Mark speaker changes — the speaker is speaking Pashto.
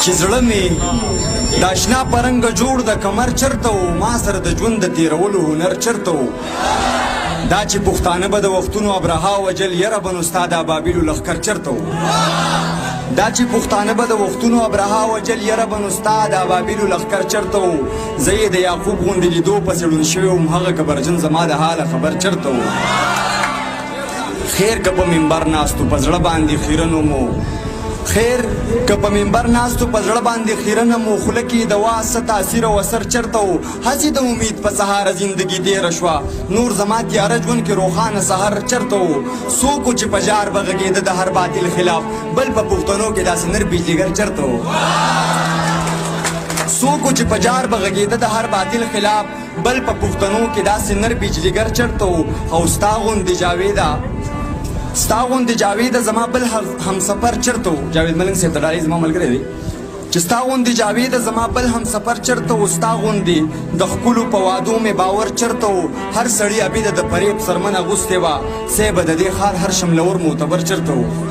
Speaker 1: چې زړه مې د اشنا په رنګه جوړ د کمر چرته و ما سره د ژوند د تېرولو هنر چرته و دا چې پښتانه به د وختونو ابرها وجل یره به نو ستا د ابابیلو لښکر چرته و دا چې پښتانه به د وختونو ابرها وجل یره به نو ستا د ابابیلو لښکر چرته و زه یې د یعقوب غوندې لیدو پسې ړوند شوی وم هغه کبرجن زما د حاله خبر چرته و خیر که په منبر ناستو په زړه باندې خیرنو مو خیر که په منبر ناستو په زړه باندې خیرنه مو خوله کې د وا څه تاثیر او اثر چرته و هسې د امید په سهاره زندګي تېره شوه نور زما تیاره ژوند کې روښانه سحر چرته و څوک و چې په ژار به غږېده د هر باطل خلاف بل په پښتنو کې داسې نر بجلیګر چرته و څوک و چې په جار به غږېده د هر باطل خلاف بل په پښتنو کې داسې نر بجلیګر چرته و او ستا غوندې جاویده ستا غوندې جاوید زما بل همسفر چرته و جاوید ملنګ صاحب د ډالۍ زما ملګری دی چې ستا غوندې جاوید زما بل همسفر چرته و ستا غوندې د ښکلو په وعدو مې باور چرته و هر سړي عبیده د فریب سرمن اغوستې وه صیبه د دې ښار هر شملور معتبر چرته و